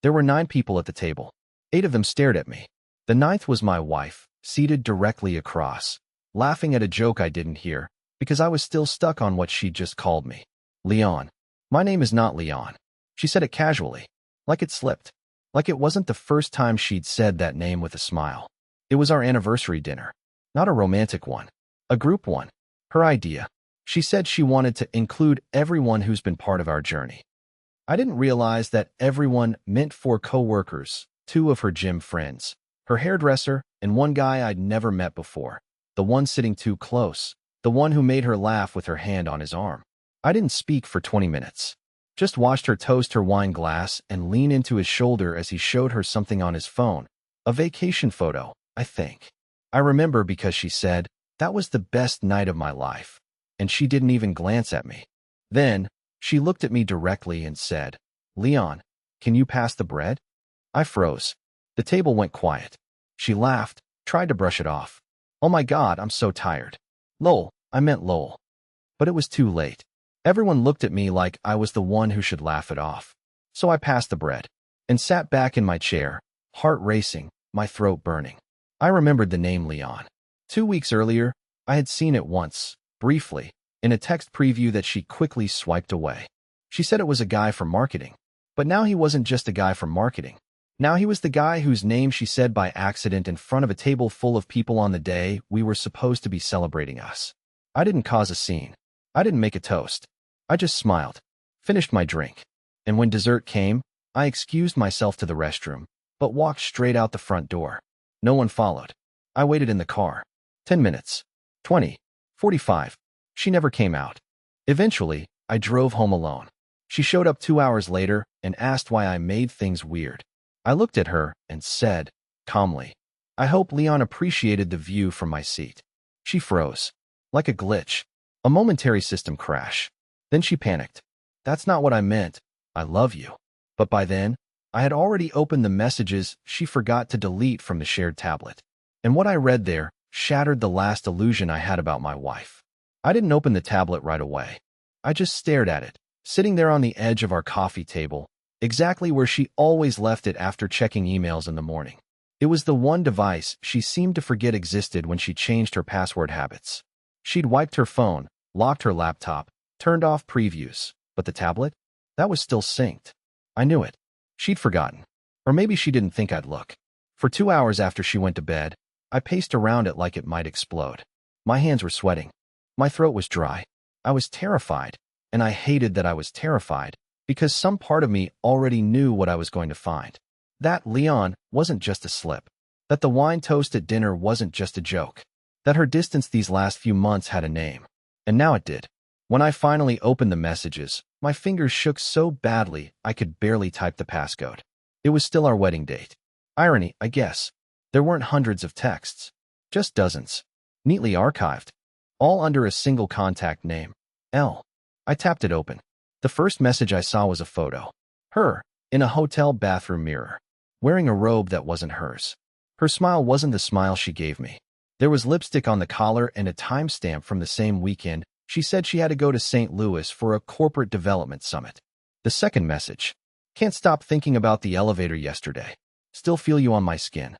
There were 9 people at the table. 8 of them stared at me. The 9th was my wife, seated directly across, laughing at a joke I didn't hear, because I was still stuck on what she'd just called me. Leon. My name is not Leon. She said it casually, like it slipped. Like it wasn't the first time she'd said that name with a smile. It was our anniversary dinner. Not a romantic one. A group one. Her idea. She said she wanted to include everyone who's been part of our journey. I didn't realize that everyone meant 4 co-workers, 2 of her gym friends, her hairdresser, and 1 guy I'd never met before. The one sitting too close. The one who made her laugh with her hand on his arm. I didn't speak for 20 minutes. Just watched her toast her wine glass and lean into his shoulder as he showed her something on his phone. A vacation photo, I think. I remember because she said, "That was the best night of my life." And she didn't even glance at me. Then, she looked at me directly and said, "Leon, can you pass the bread?" I froze. The table went quiet. She laughed, tried to brush it off. "Oh my God, I'm so tired." Lol, I meant lol. But it was too late. Everyone looked at me like I was the one who should laugh it off. So I passed the bread and sat back in my chair, heart racing, my throat burning. I remembered the name Leon. 2 weeks earlier, I had seen it once, briefly, in a text preview that she quickly swiped away. She said it was a guy from marketing. But now he wasn't just a guy from marketing. Now he was the guy whose name she said by accident in front of a table full of people on the day we were supposed to be celebrating us. I didn't cause a scene. I didn't make a toast. I just smiled, finished my drink, and when dessert came, I excused myself to the restroom, but walked straight out the front door. No one followed. I waited in the car. 10 minutes. 20. 45. She never came out. Eventually, I drove home alone. She showed up 2 hours later and asked why I made things weird. I looked at her and said, calmly, "I hope Leon appreciated the view from my seat." She froze. Like a glitch. A momentary system crash. Then she panicked. "That's not what I meant. I love you." But by then, I had already opened the messages she forgot to delete from the shared tablet. And what I read there shattered the last illusion I had about my wife. I didn't open the tablet right away. I just stared at it, sitting there on the edge of our coffee table, exactly where she always left it after checking emails in the morning. It was the one device she seemed to forget existed when she changed her password habits. She'd wiped her phone, locked her laptop, turned off previews, but the tablet? That was still synced. I knew it. She'd forgotten. Or maybe she didn't think I'd look. For 2 hours after she went to bed, I paced around it like it might explode. My hands were sweating. My throat was dry. I was terrified, and I hated that I was terrified, because some part of me already knew what I was going to find. That Leon wasn't just a slip. That the wine toast at dinner wasn't just a joke. That her distance these last few months had a name. And now it did. When I finally opened the messages, my fingers shook so badly I could barely type the passcode. It was still our wedding date. Irony, I guess. There weren't hundreds of texts. Just dozens. Neatly archived. All under a single contact name. L. I tapped it open. The first message I saw was a photo. Her, in a hotel bathroom mirror. Wearing a robe that wasn't hers. Her smile wasn't the smile she gave me. There was lipstick on the collar and a timestamp from the same weekend. She said she had to go to St. Louis for a corporate development summit. The second message. Can't stop thinking about the elevator yesterday. Still feel you on my skin.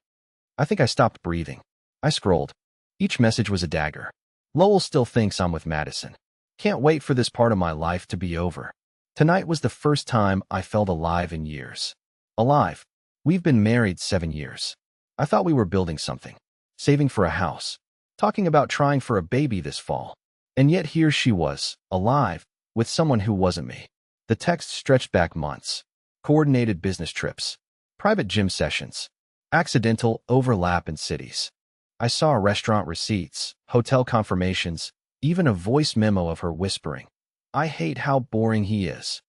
I think I stopped breathing. I scrolled. Each message was a dagger. Lowell still thinks I'm with Madison. Can't wait for this part of my life to be over. Tonight was the first time I felt alive in years. Alive. We've been married 7 years. I thought we were building something. Saving for a house. Talking about trying for a baby this fall. And yet here she was, alive, with someone who wasn't me. The text stretched back months. Coordinated business trips. Private gym sessions. Accidental overlap in cities. I saw restaurant receipts, hotel confirmations, even a voice memo of her whispering, "I hate how boring he is."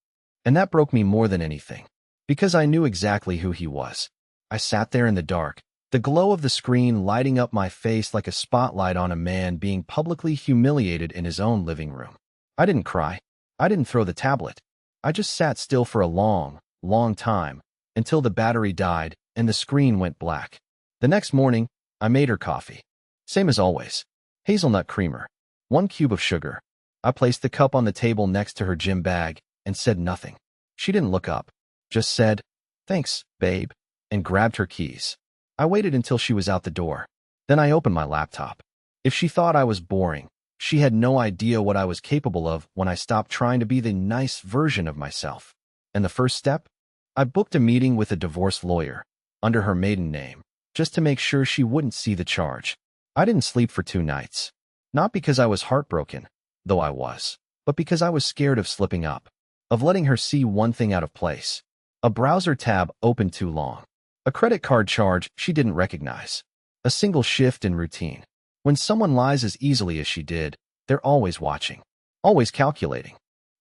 And that broke me more than anything. Because I knew exactly who he was. I sat there in the dark, the glow of the screen lighting up my face like a spotlight on a man being publicly humiliated in his own living room. I didn't cry. I didn't throw the tablet. I just sat still for a long, long time, until the battery died and the screen went black. The next morning, I made her coffee. Same as always. Hazelnut creamer. 1 cube of sugar. I placed the cup on the table next to her gym bag and said nothing. She didn't look up. Just said, Thanks, babe, and grabbed her keys. I waited until she was out the door. Then I opened my laptop. If she thought I was boring, she had no idea what I was capable of when I stopped trying to be the nice version of myself. And the first step? I booked a meeting with a divorce lawyer, under her maiden name, just to make sure she wouldn't see the charge. I didn't sleep for 2 nights. Not because I was heartbroken, though I was, but because I was scared of slipping up, of letting her see one thing out of place. A browser tab opened too long. A credit card charge she didn't recognize. A single shift in routine. When someone lies as easily as she did, they're always watching, always calculating.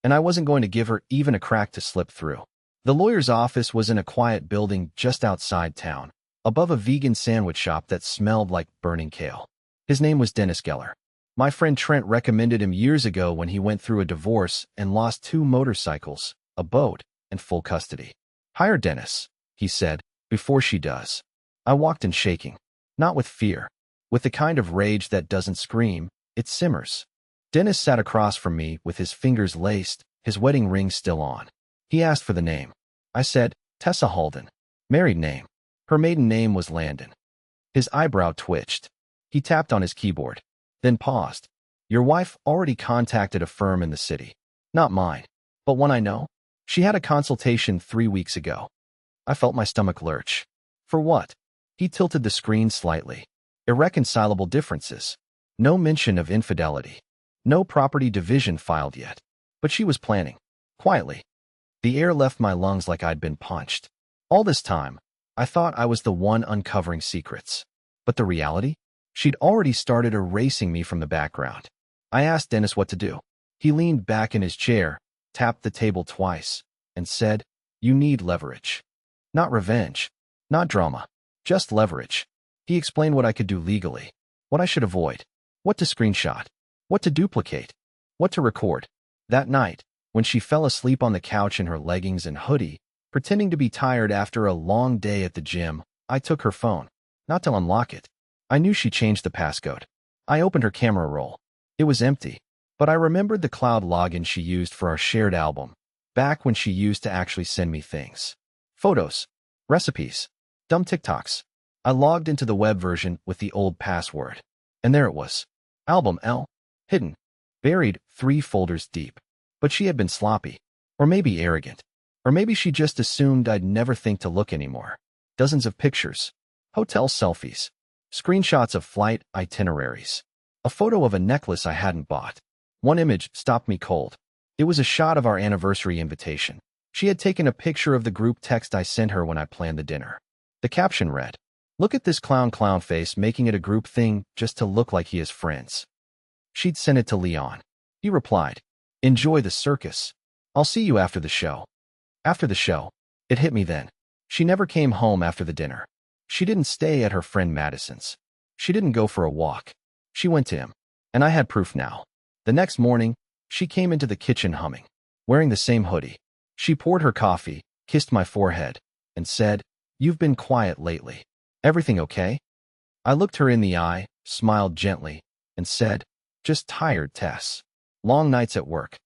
And I wasn't going to give her even a crack to slip through. The lawyer's office was in a quiet building just outside town, above a vegan sandwich shop that smelled like burning kale. His name was Dennis Geller. My friend Trent recommended him years ago when he went through a divorce and lost 2 motorcycles, a boat, and full custody. Hire Dennis, he said, before she does. I walked in shaking, not with fear, with the kind of rage that doesn't scream, it simmers. Dennis sat across from me with his fingers laced, his wedding ring still on. He asked for the name. I said, Tessa Halden. Married name. Her maiden name was Landon. His eyebrow twitched. He tapped on his keyboard, then paused. Your wife already contacted a firm in the city. Not mine, but one I know. She had a consultation 3 weeks ago. I felt my stomach lurch. For what? He tilted the screen slightly. Irreconcilable differences. No mention of infidelity. No property division filed yet. But she was planning. Quietly. The air left my lungs like I'd been punched. All this time, I thought I was the one uncovering secrets. But the reality? She'd already started erasing me from the background. I asked Dennis what to do. He leaned back in his chair, tapped the table twice, and said, You need leverage. Not revenge. Not drama. Just leverage. He explained what I could do legally, what I should avoid, what to screenshot, what to duplicate, what to record. That night, when she fell asleep on the couch in her leggings and hoodie, pretending to be tired after a long day at the gym, I took her phone, not to unlock it. I knew she changed the passcode. I opened her camera roll. It was empty, but I remembered the cloud login she used for our shared album, back when she used to actually send me things. Photos, recipes, dumb TikToks. I logged into the web version with the old password. And there it was. Album L. Hidden. Buried 3 folders deep. But she had been sloppy. Or maybe arrogant. Or maybe she just assumed I'd never think to look anymore. Dozens of pictures. Hotel selfies. Screenshots of flight itineraries. A photo of a necklace I hadn't bought. One image stopped me cold. It was a shot of our anniversary invitation. She had taken a picture of the group text I sent her when I planned the dinner. The caption read, Look at this clown face making it a group thing just to look like he has friends. She'd sent it to Leon. He replied, Enjoy the circus. I'll see you after the show. After the show. It hit me then. She never came home after the dinner. She didn't stay at her friend Madison's. She didn't go for a walk. She went to him. And I had proof now. The next morning, she came into the kitchen humming, wearing the same hoodie. She poured her coffee, kissed my forehead, and said, You've been quiet lately. Everything okay? I looked her in the eye, smiled gently, and said, Just tired, Tess. Long nights at work.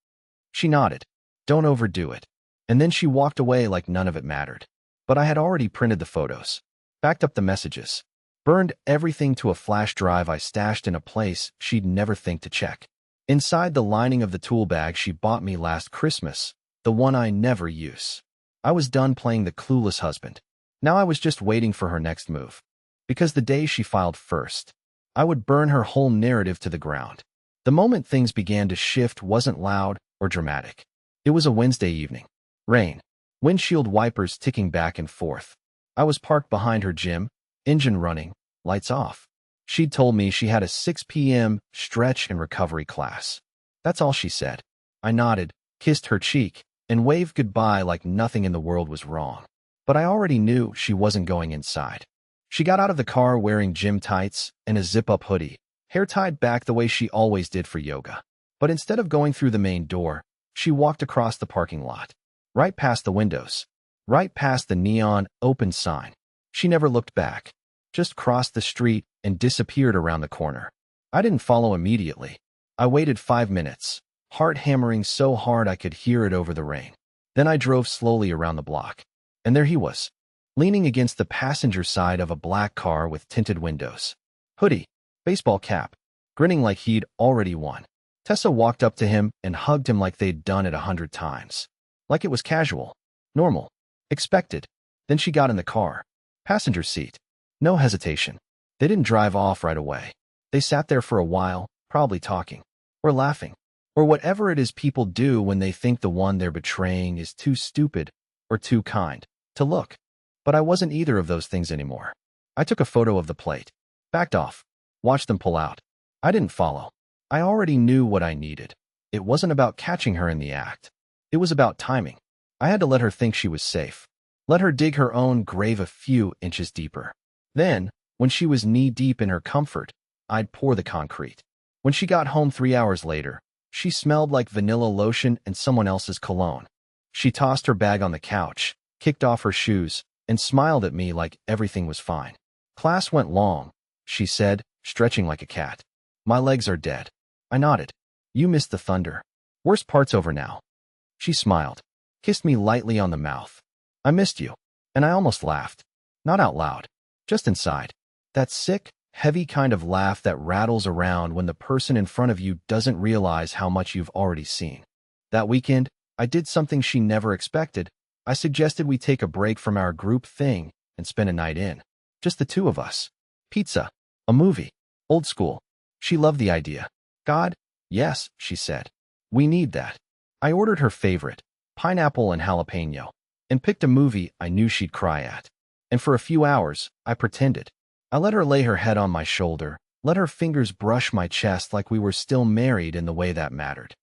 She nodded. Don't overdo it. And then she walked away like none of it mattered. But I had already printed the photos, backed up the messages, burned everything to a flash drive I stashed in a place she'd never think to check. Inside the lining of the tool bag she bought me last Christmas, the one I never use. I was done playing the clueless husband. Now I was just waiting for her next move. Because the day she filed first, I would burn her whole narrative to the ground. The moment things began to shift wasn't loud or dramatic. It was a Wednesday evening. Rain. Windshield wipers ticking back and forth. I was parked behind her gym, engine running, lights off. She'd told me she had a 6 p.m. stretch and recovery class. That's all she said. I nodded, kissed her cheek, and waved goodbye like nothing in the world was wrong. But I already knew she wasn't going inside. She got out of the car wearing gym tights and a zip-up hoodie, hair tied back the way she always did for yoga. But instead of going through the main door, she walked across the parking lot, right past the windows, right past the neon open sign. She never looked back, just crossed the street and disappeared around the corner. I didn't follow immediately. I waited 5 minutes, heart hammering so hard I could hear it over the rain. Then I drove slowly around the block. And there he was, leaning against the passenger side of a black car with tinted windows. Hoodie, baseball cap, grinning like he'd already won. Tessa walked up to him and hugged him like they'd done it 100 times. Like it was casual, normal, expected. Then she got in the car. Passenger seat. No hesitation. They didn't drive off right away. They sat there for a while, probably talking, or laughing, or whatever it is people do when they think the one they're betraying is too stupid or too kind to look. But I wasn't either of those things anymore. I took a photo of the plate, backed off, watched them pull out. I didn't follow. I already knew what I needed. It wasn't about catching her in the act. It was about timing. I had to let her think she was safe. Let her dig her own grave a few inches deeper. Then, when she was knee-deep in her comfort, I'd pour the concrete. When she got home 3 hours later, she smelled like vanilla lotion and someone else's cologne. She tossed her bag on the couch, kicked off her shoes, and smiled at me like everything was fine. Class went long, she said, stretching like a cat. My legs are dead. I nodded. You missed the thunder. Worst part's over now. She smiled, kissed me lightly on the mouth. I missed you. And I almost laughed. Not out loud. Just inside. That sick, heavy kind of laugh that rattles around when the person in front of you doesn't realize how much you've already seen. That weekend, I did something she never expected. I suggested we take a break from our group thing and spend a night in. Just the two of us. Pizza. A movie. Old school. She loved the idea. God, yes, she said. We need that. I ordered her favorite, pineapple and jalapeno, and picked a movie I knew she'd cry at. And for a few hours, I pretended. I let her lay her head on my shoulder, let her fingers brush my chest like we were still married in the way that mattered.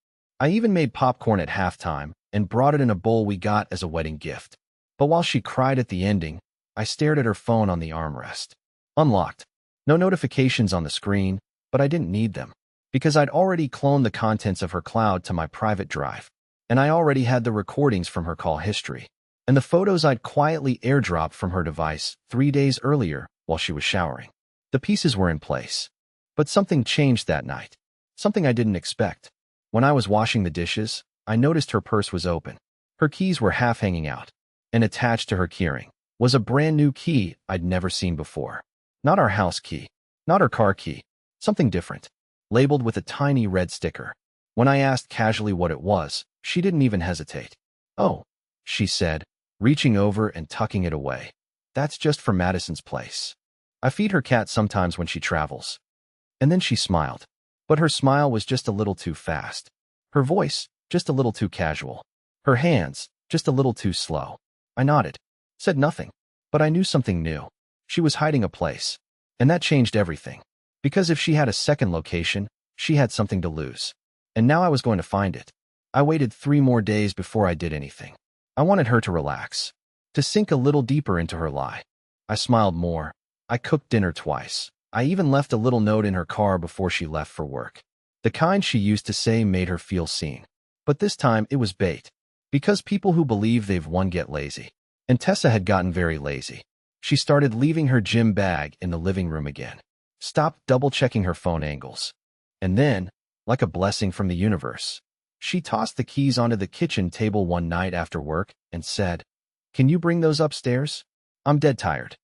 I even made popcorn at halftime and brought it in a bowl we got as a wedding gift. But while she cried at the ending, I stared at her phone on the armrest. Unlocked. No notifications on the screen, but I didn't need them, because I'd already cloned the contents of her cloud to my private drive, and I already had the recordings from her call history, and the photos I'd quietly airdropped from her device 3 days earlier while she was showering. The pieces were in place. But something changed that night. Something I didn't expect. When I was washing the dishes, I noticed her purse was open. Her keys were half hanging out, and attached to her keyring was a brand new key I'd never seen before. Not our house key, not her car key, something different, labeled with a tiny red sticker. When I asked casually what it was, she didn't even hesitate. Oh, she said, reaching over and tucking it away. That's just for Madison's place. I feed her cat sometimes when she travels. And then she smiled. But her smile was just a little too fast. Her voice, just a little too casual. Her hands, just a little too slow. I nodded. Said nothing. But I knew something new. She was hiding a place. And that changed everything. Because if she had a second location, she had something to lose. And now I was going to find it. I waited 3 more days before I did anything. I wanted her to relax. To sink a little deeper into her lie. I smiled more. I cooked dinner twice. I even left a little note in her car before she left for work. The kind she used to say made her feel seen. But this time it was bait. Because people who believe they've won get lazy. And Tessa had gotten very lazy. She started leaving her gym bag in the living room again. Stopped double-checking her phone angles. And then, like a blessing from the universe, she tossed the keys onto the kitchen table one night after work and said, "Can you bring those upstairs? I'm dead tired."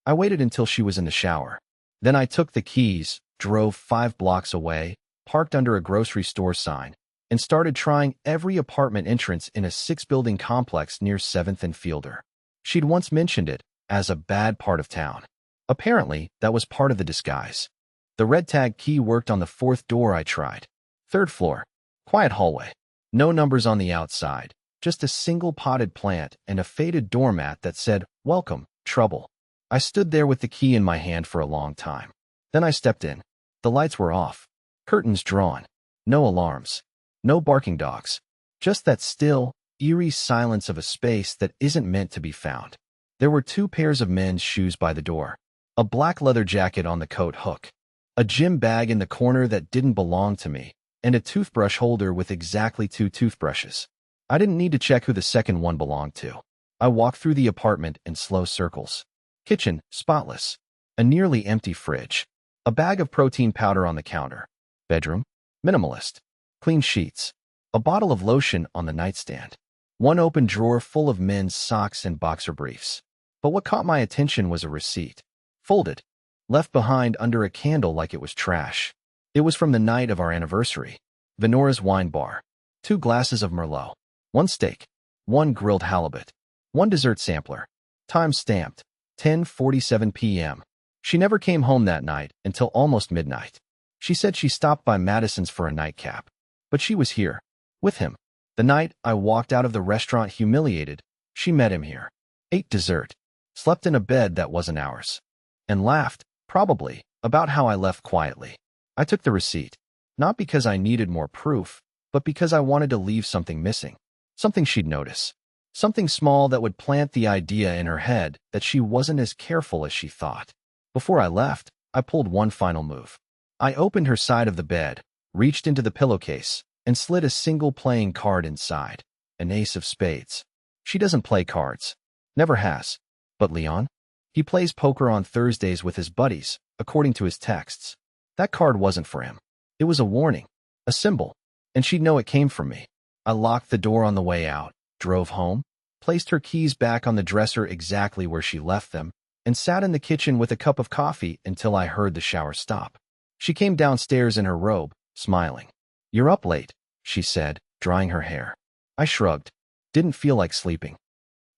I waited until she was in the shower. Then I took the keys, drove 5 blocks away, parked under a grocery store sign, and started trying every apartment entrance in a 6-building complex near 7th and Fielder. She'd once mentioned it as a bad part of town. Apparently, that was part of the disguise. The red tag key worked on the 4th door I tried. 3rd floor. Quiet hallway. No numbers on the outside. Just a single potted plant and a faded doormat that said, "Welcome, trouble." I stood there with the key in my hand for a long time. Then I stepped in. The lights were off. Curtains drawn. No alarms. No barking dogs. Just that still, eerie silence of a space that isn't meant to be found. There were 2 pairs of men's shoes by the door. A black leather jacket on the coat hook. A gym bag in the corner that didn't belong to me. And a toothbrush holder with exactly 2 toothbrushes. I didn't need to check who the second one belonged to. I walked through the apartment in slow circles. Kitchen, spotless. A nearly empty fridge. A bag of protein powder on the counter. Bedroom, minimalist. Clean sheets. A bottle of lotion on the nightstand. One open drawer full of men's socks and boxer briefs. But what caught my attention was a receipt. Folded. Left behind under a candle like it was trash. It was from the night of our anniversary. Venora's wine bar. 2 glasses of Merlot. 1 steak. 1 grilled halibut. 1 dessert sampler. Time stamped. 10:47 p.m. She never came home that night until almost midnight. She said she stopped by Madison's for a nightcap. But she was here. With him. The night I walked out of the restaurant humiliated, she met him here. Ate dessert. Slept in a bed that wasn't ours. And laughed, probably, about how I left quietly. I took the receipt. Not because I needed more proof, but because I wanted to leave something missing. Something she'd notice. Something small that would plant the idea in her head that she wasn't as careful as she thought. Before I left, I pulled one final move. I opened her side of the bed, reached into the pillowcase, and slid a single playing card inside. An ace of spades. She doesn't play cards. Never has. But Leon? He plays poker on Thursdays with his buddies, according to his texts. That card wasn't for him. It was a warning. A symbol. And she'd know it came from me. I locked the door on the way out, drove home, placed her keys back on the dresser exactly where she left them, and sat in the kitchen with a cup of coffee until I heard the shower stop. She came downstairs in her robe, smiling. "You're up late," she said, drying her hair. I shrugged. Didn't feel like sleeping.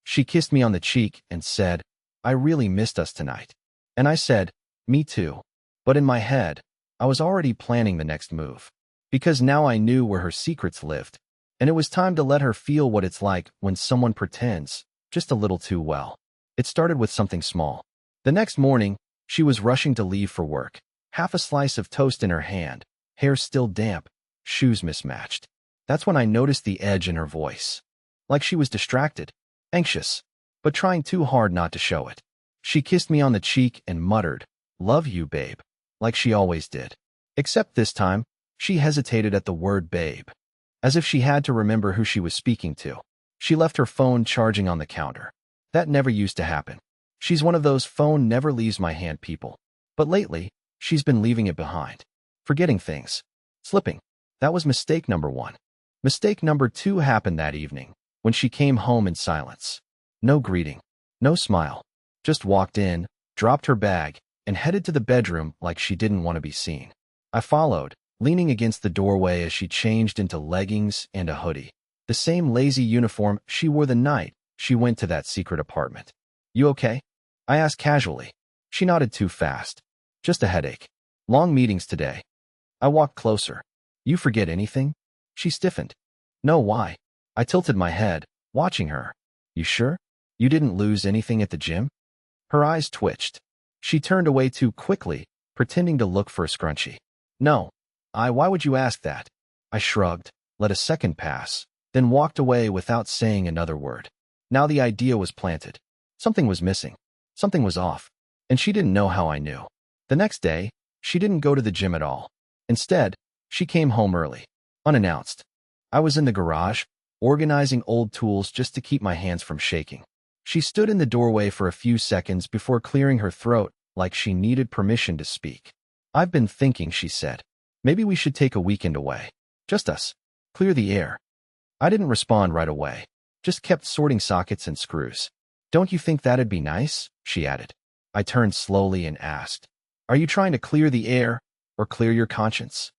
She kissed me on the cheek and said, "I really missed us tonight." And I said, "Me too." But in my head, I was already planning the next move. Because now I knew where her secrets lived. And it was time to let her feel what it's like when someone pretends, just a little too well. It started with something small. The next morning, she was rushing to leave for work. Half a slice of toast in her hand, hair still damp, shoes mismatched. That's when I noticed the edge in her voice. Like she was distracted, anxious, but trying too hard not to show it. She kissed me on the cheek and muttered, "Love you, babe," like she always did. Except this time, she hesitated at the word babe, as if she had to remember who she was speaking to. She left her phone charging on the counter. That never used to happen. She's one of those phone never leaves my hand people. But lately, she's been leaving it behind. Forgetting things. Slipping. That was mistake number 1. Mistake number 2 happened that evening, when she came home in silence. No greeting. No smile. Just walked in, dropped her bag, and headed to the bedroom like she didn't want to be seen. I followed, leaning against the doorway as she changed into leggings and a hoodie. The same lazy uniform she wore the night she went to that secret apartment. "You okay?" I asked casually. She nodded too fast. "Just a headache. Long meetings today." I walked closer. "You forget anything?" She stiffened. "No, why?" I tilted my head, watching her. "You sure? You didn't lose anything at the gym?" Her eyes twitched. She turned away too quickly, pretending to look for a scrunchie. "No. Why would you ask that?" I shrugged, let a second pass, then walked away without saying another word. Now the idea was planted. Something was missing. Something was off. And she didn't know how I knew. The next day, she didn't go to the gym at all. Instead, she came home early, unannounced. I was in the garage, organizing old tools just to keep my hands from shaking. She stood in the doorway for a few seconds before clearing her throat like she needed permission to speak. "I've been thinking," she said. "Maybe we should take a weekend away. Just us. Clear the air." I didn't respond right away. Just kept sorting sockets and screws. "Don't you think that'd be nice?" she added. I turned slowly and asked, "Are you trying to clear the air or clear your conscience?"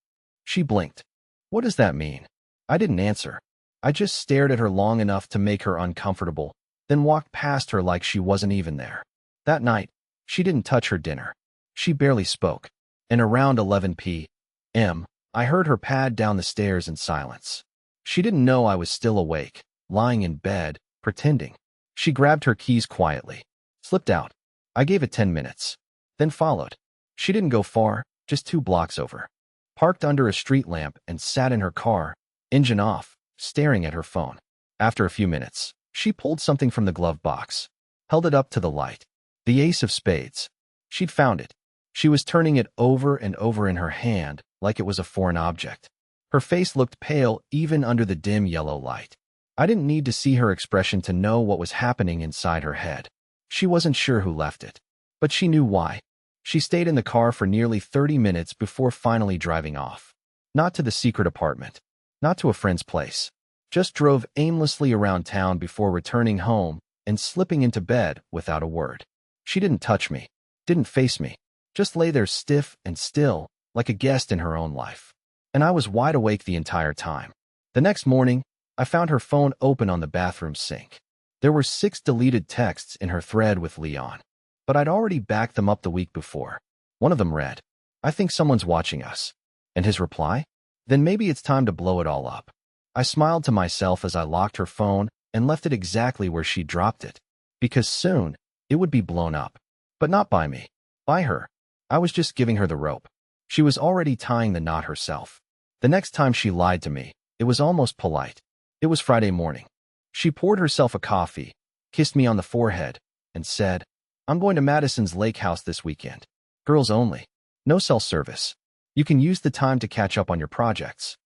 She blinked. "What does that mean?" I didn't answer. I just stared at her long enough to make her uncomfortable, then walked past her like she wasn't even there. That night, she didn't touch her dinner. She barely spoke. And around 11 p.m., I heard her pad down the stairs in silence. She didn't know I was still awake, lying in bed, pretending. She grabbed her keys quietly, slipped out. I gave it 10 minutes, then followed. She didn't go far, just 2 blocks over. Parked under a street lamp and sat in her car, engine off, staring at her phone. After a few minutes, she pulled something from the glove box, held it up to the light. The ace of spades. She'd found it. She was turning it over and over in her hand like it was a foreign object. Her face looked pale even under the dim yellow light. I didn't need to see her expression to know what was happening inside her head. She wasn't sure who left it, but she knew why. She stayed in the car for nearly 30 minutes before finally driving off. Not to the secret apartment. Not to a friend's place. Just drove aimlessly around town before returning home and slipping into bed without a word. She didn't touch me, didn't face me, just lay there stiff and still, like a guest in her own life. And I was wide awake the entire time. The next morning, I found her phone open on the bathroom sink. There were 6 deleted texts in her thread with Leon, but I'd already backed them up the week before. One of them read, "I think someone's watching us." And his reply? "Then maybe it's time to blow it all up." I smiled to myself as I locked her phone and left it exactly where she dropped it, because soon it would be blown up. But not by me, by her. I was just giving her the rope. She was already tying the knot herself. The next time she lied to me, it was almost polite. It was Friday morning. She poured herself a coffee, kissed me on the forehead, and said, "I'm going to Madison's lake house this weekend. Girls only. No cell service. You can use the time to catch up on your projects."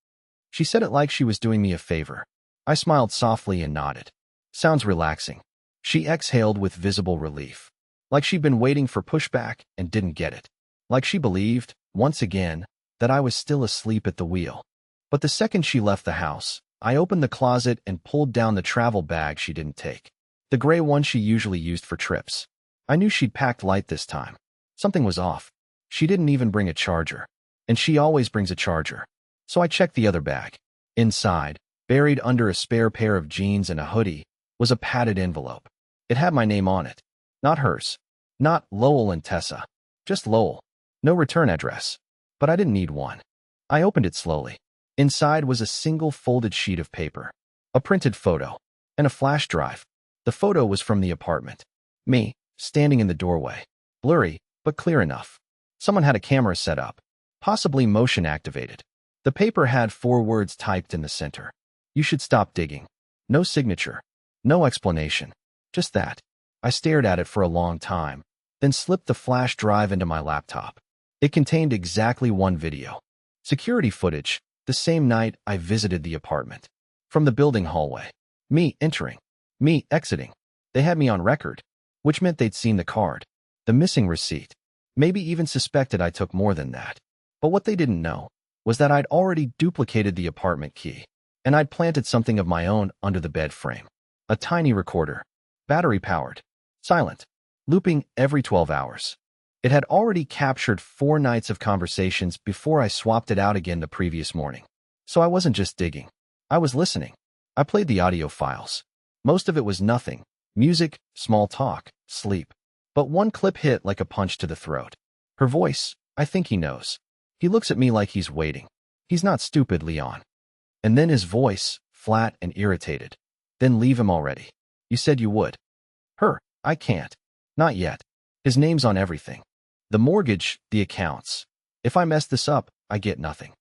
She said it like she was doing me a favor. I smiled softly and nodded. Sounds relaxing. She exhaled with visible relief. Like she'd been waiting for pushback and didn't get it. Like she believed, once again, that I was still asleep at the wheel. But the second she left the house, I opened the closet and pulled down the travel bag she didn't take. The gray one she usually used for trips. I knew she'd packed light this time. Something was off. She didn't even bring a charger. And she always brings a charger. So I checked the other bag. Inside, buried under a spare pair of jeans and a hoodie, was a padded envelope. It had my name on it. Not hers. Not Lowell and Tessa. Just Lowell. No return address. But I didn't need one. I opened it slowly. Inside was a single folded sheet of paper, a printed photo, and a flash drive. The photo was from the apartment. Me, standing in the doorway. Blurry, but clear enough. Someone had a camera set up, possibly motion activated. The paper had 4 words typed in the center. "You should stop digging." No signature. No explanation. Just that. I stared at it for a long time, then slipped the flash drive into my laptop. It contained exactly one video. Security footage, the same night I visited the apartment. From the building hallway. Me entering. Me exiting. They had me on record, which meant they'd seen the card, the missing receipt, maybe even suspected I took more than that. But what they didn't know was that I'd already duplicated the apartment key, and I'd planted something of my own under the bed frame. A tiny recorder, battery-powered, silent, looping every 12 hours. It had already captured 4 nights of conversations before I swapped it out again the previous morning. So I wasn't just digging. I was listening. I played the audio files. Most of it was nothing. Music, small talk, sleep. But one clip hit like a punch to the throat. Her voice, "I think he knows. He looks at me like he's waiting. He's not stupid, Leon." And then his voice, flat and irritated. "Then leave him already. You said you would." Her, "I can't. Not yet. His name's on everything. The mortgage, the accounts. If I mess this up, I get nothing."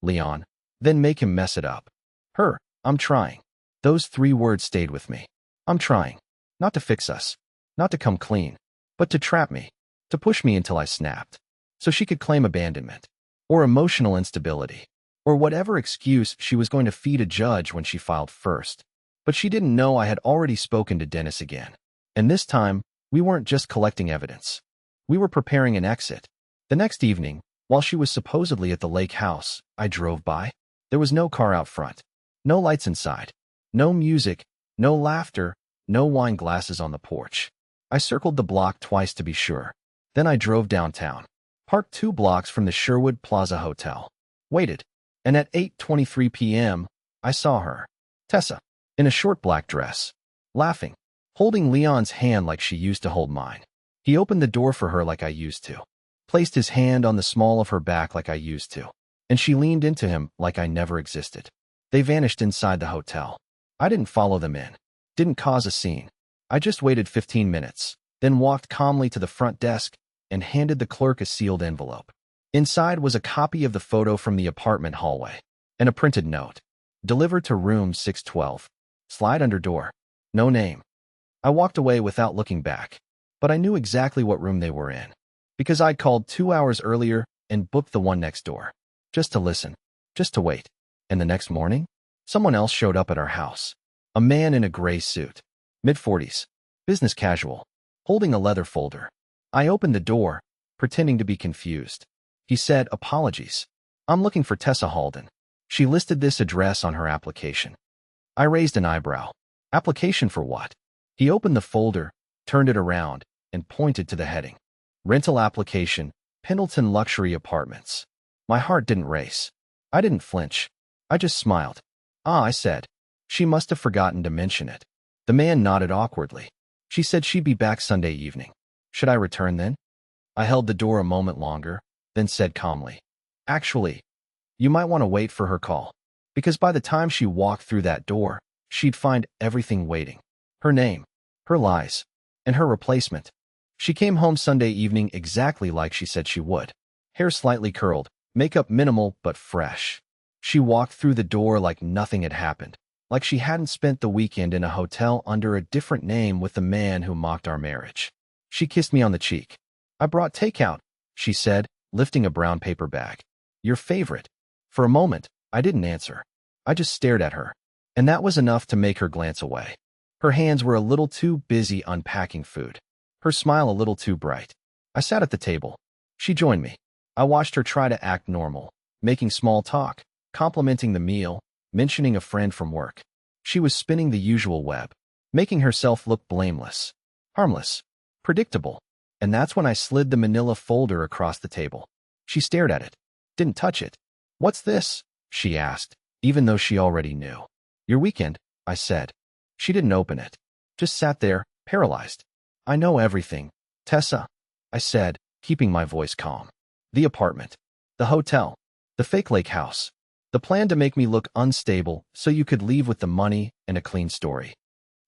Leon, "Then make him mess it up." Her, "I'm trying." Those 3 words stayed with me. I'm trying. Not to fix us. Not to come clean. But to trap me. To push me until I snapped. So she could claim abandonment. Or emotional instability. Or whatever excuse she was going to feed a judge when she filed first. But she didn't know I had already spoken to Dennis again. And this time, we weren't just collecting evidence. We were preparing an exit. The next evening, while she was supposedly at the lake house, I drove by. There was no car out front. No lights inside. No music. No laughter. No wine glasses on the porch. I circled the block twice to be sure. Then I drove downtown. Parked 2 blocks from the Sherwood Plaza Hotel. Waited. And at 8:23 p.m., I saw her. Tessa. In a short black dress. Laughing. Holding Leon's hand like she used to hold mine. He opened the door for her like I used to. Placed his hand on the small of her back like I used to. And she leaned into him like I never existed. They vanished inside the hotel. I didn't follow them in. Didn't cause a scene. I just waited 15 minutes, then walked calmly to the front desk and handed the clerk a sealed envelope. Inside was a copy of the photo from the apartment hallway and a printed note. Delivered to room 612. Slide under door. No name. I walked away without looking back, but I knew exactly what room they were in, because I'd called 2 hours earlier and booked the one next door, just to listen, just to wait. And the next morning, someone else showed up at our house. A man in a gray suit, mid-40s, business casual, holding a leather folder. I opened the door, pretending to be confused. He said, "Apologies. I'm looking for Tessa Halden. She listed this address on her application." I raised an eyebrow. Application for what? He opened the folder, turned it around, and pointed to the heading. Rental application, Pendleton Luxury Apartments. My heart didn't race. I didn't flinch. I just smiled. Ah, I said. She must have forgotten to mention it. The man nodded awkwardly. She said she'd be back Sunday evening. Should I return then? I held the door a moment longer, then said calmly, actually, you might want to wait for her call, because by the time she walked through that door, she'd find everything waiting. Her name, her lies, and her replacement. She came home Sunday evening exactly like she said she would. Hair slightly curled, makeup minimal but fresh. She walked through the door like nothing had happened, like she hadn't spent the weekend in a hotel under a different name with the man who mocked our marriage. She kissed me on the cheek. I brought takeout, she said, lifting a brown paper bag. Your favorite. For a moment, I didn't answer. I just stared at her, and that was enough to make her glance away. Her hands were a little too busy unpacking food, her smile a little too bright. I sat at the table. She joined me. I watched her try to act normal, making small talk, complimenting the meal, mentioning a friend from work. She was spinning the usual web, making herself look blameless, harmless, predictable. And that's when I slid the manila folder across the table. She stared at it, didn't touch it. What's this? She asked, even though she already knew. Your weekend, I said. She didn't open it, just sat there, paralyzed. I know everything, Tessa, I said, keeping my voice calm. The apartment, the hotel, the fake lake house, the plan to make me look unstable so you could leave with the money and a clean story.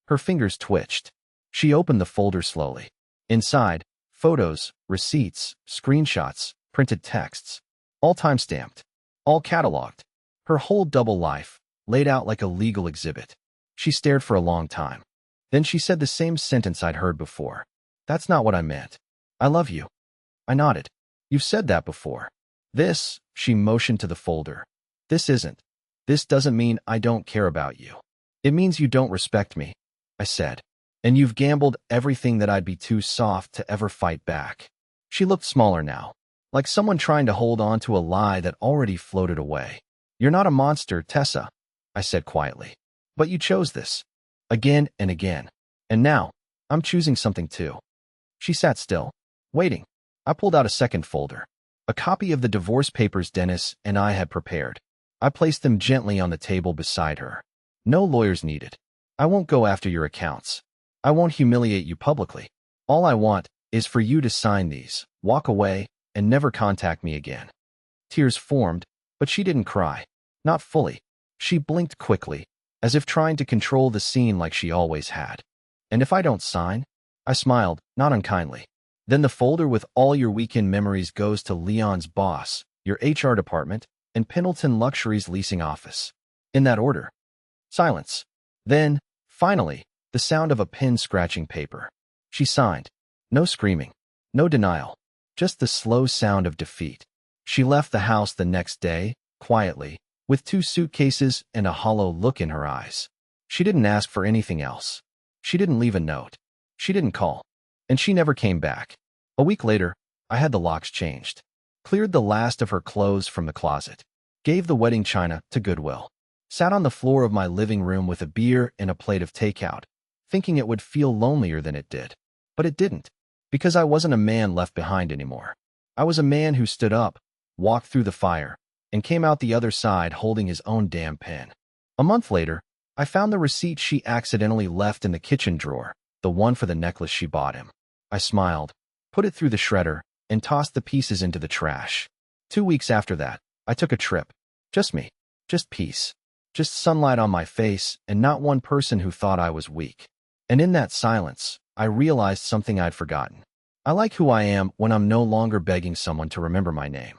Her fingers twitched. She opened the folder slowly. Inside, photos, receipts, screenshots, printed texts, all time-stamped, all cataloged. Her whole double life, laid out like a legal exhibit. She stared for a long time. Then she said the same sentence I'd heard before. That's not what I meant. I love you. I nodded. You've said that before. This, she motioned to the folder. This isn't. This doesn't mean I don't care about you. It means you don't respect me, I said. And you've gambled everything that I'd be too soft to ever fight back. She looked smaller now, like someone trying to hold on to a lie that already floated away. You're not a monster, Tessa, I said quietly. But you chose this. Again and again. And now, I'm choosing something too. She sat still, waiting. I pulled out a second folder, a copy of the divorce papers Dennis and I had prepared. I placed them gently on the table beside her. No lawyers needed. I won't go after your accounts. I won't humiliate you publicly. All I want is for you to sign these, walk away, and never contact me again. Tears formed, but she didn't cry. Not fully. She blinked quickly, as if trying to control the scene like she always had. And if I don't sign? I smiled, not unkindly. Then the folder with all your weekend memories goes to Leon's boss, your HR department, and Pendleton Luxury's leasing office. In that order. Silence. Then, finally, the sound of a pen scratching paper. She signed. No screaming. No denial. Just the slow sound of defeat. She left the house the next day, quietly, with 2 suitcases and a hollow look in her eyes. She didn't ask for anything else. She didn't leave a note. She didn't call. And she never came back. A week later, I had the locks changed. Cleared the last of her clothes from the closet. Gave the wedding china to Goodwill. Sat on the floor of my living room with a beer and a plate of takeout, thinking it would feel lonelier than it did. But it didn't, because I wasn't a man left behind anymore. I was a man who stood up, walked through the fire, and came out the other side holding his own damn pen. A month later, I found the receipt she accidentally left in the kitchen drawer, the one for the necklace she bought him. I smiled, put it through the shredder, and tossed the pieces into the trash. 2 weeks after that, I took a trip. Just me. Just peace. Just sunlight on my face and not one person who thought I was weak. And in that silence, I realized something I'd forgotten. I like who I am when I'm no longer begging someone to remember my name.